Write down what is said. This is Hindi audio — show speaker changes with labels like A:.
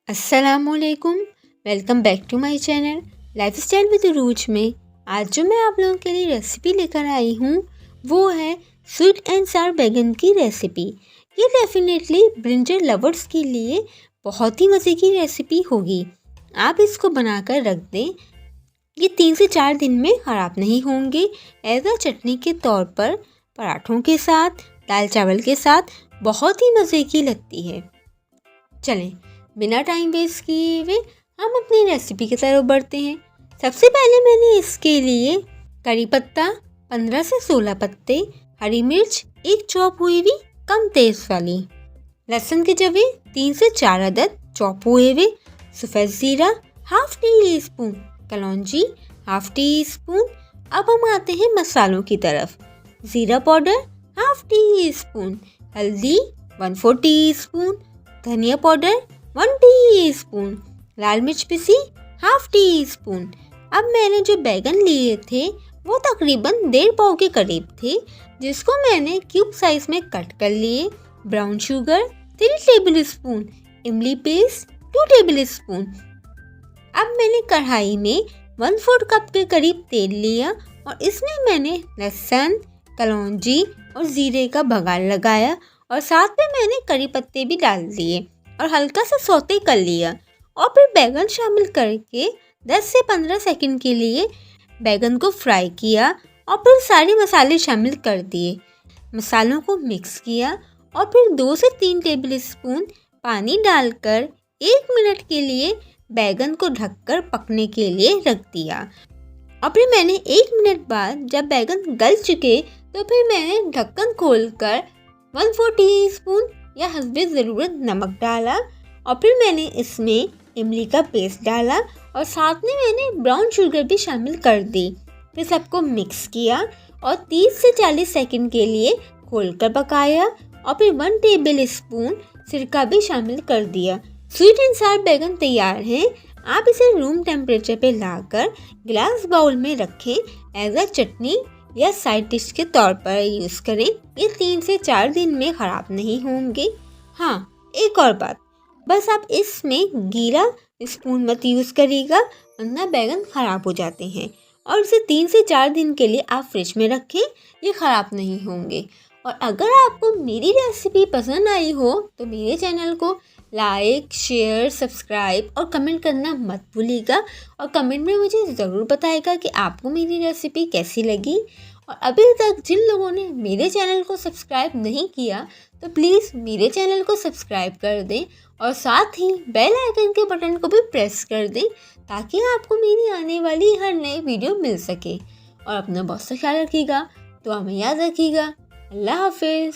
A: अस्सलामुअलैकुम। Welcome back to my channel lifestyle with रूज में आज जो मैं आप लोगों के लिए रेसिपी लेकर आई हूँ वो है स्वीट एंड सार बैगन की रेसिपी। ये डेफिनेटली ब्रिंजल लवर्स के लिए बहुत ही मज़े की रेसिपी होगी। आप इसको बनाकर रख दें, ये 3 से 4 दिन में ख़राब नहीं होंगे। एज अ चटनी के तौर पर पराठों के साथ, दाल चावल के साथ बहुत ही मज़े की लगती है। चलें बिना टाइम वेस्ट किए हुए हम अपनी रेसिपी की तरफ बढ़ते हैं। सबसे पहले मैंने इसके लिए करी पत्ता 15 से 16 पत्ते, हरी मिर्च 1 चॉप हुई हुई कम तेज वाली, लहसुन के जवे 3 से 4 अदद चॉप हुए हुए, सफ़ेद ज़ीरा हाफ टी स्पून, कलौंजी हाफ टी स्पून। अब हम आते हैं मसालों की तरफ। ज़ीरा पाउडर हाफ टी स्पून, हल्दी 1/4 टी स्पून, धनिया पाउडर 1 टीस्पून, लाल मिर्च पिसी हाफ टी स्पून। अब मैंने जो बैगन लिए थे वो तकरीबन 1.5 पाव के करीब थे, जिसको मैंने क्यूब साइज में कट कर लिए। ब्राउन शुगर 3 टेबल स्पून, इमली पेस्ट 2 टेबल स्पून। अब मैंने कढ़ाई में 1/4 कप के करीब तेल लिया और इसमें मैंने लहसुन, कलौंजी और ज़ीरे का बघार लगाया और साथ में मैंने करी पत्ते भी डाल दिए और हल्का सा सौते कर लिया और फिर बैगन शामिल करके 10 से 15 सेकंड के लिए बैगन को फ्राई किया और फिर सारे मसाले शामिल कर दिए। मसालों को मिक्स किया और फिर 2 से 3 टेबल स्पून पानी डालकर 1 मिनट के लिए बैगन को ढककर पकने के लिए रख दिया। और फिर मैंने 1 मिनट बाद जब बैगन गल चुके तो फिर मैंने ढक्कन खोलकर 1/4 टीस्पून या हस्बे ज़रूरत नमक डाला और फिर मैंने इसमें इमली का पेस्ट डाला और साथ में मैंने ब्राउन शुगर भी शामिल कर दी। फिर सबको मिक्स किया और 30 से 40 सेकंड के लिए खोलकर पकाया और फिर 1 टेबल स्पून सिरका भी शामिल कर दिया। स्वीट एंड सार बैगन तैयार है। आप इसे रूम टेम्परेचर पे लाकर ग्लास बाउल में रखें, एज अ चटनी या साइड डिश के तौर पर यूज़ करें। ये 3 से 4 दिन में ख़राब नहीं होंगे। हाँ, एक और बात, बस आप इसमें गीला स्पून मत यूज़ करिएगा वरना बैगन ख़राब हो जाते हैं। और इसे 3 से 4 दिन के लिए आप फ्रिज में रखें, ये ख़राब नहीं होंगे। और अगर आपको मेरी रेसिपी पसंद आई हो तो मेरे चैनल को लाइक, शेयर, सब्सक्राइब और कमेंट करना मत भूलिएगा। और कमेंट में मुझे ज़रूर बताइएगा कि आपको मेरी रेसिपी कैसी लगी। और अभी तक जिन लोगों ने मेरे चैनल को सब्सक्राइब नहीं किया तो प्लीज़ मेरे चैनल को सब्सक्राइब कर दें और साथ ही बेल आइकन के बटन को भी प्रेस कर दें ताकि आपको मेरी आने वाली हर नई वीडियो मिल सके। और अपना बहुत सा ख्याल रखिएगा, तो हमें याद रखिएगा। अल्लाह हाफिज़।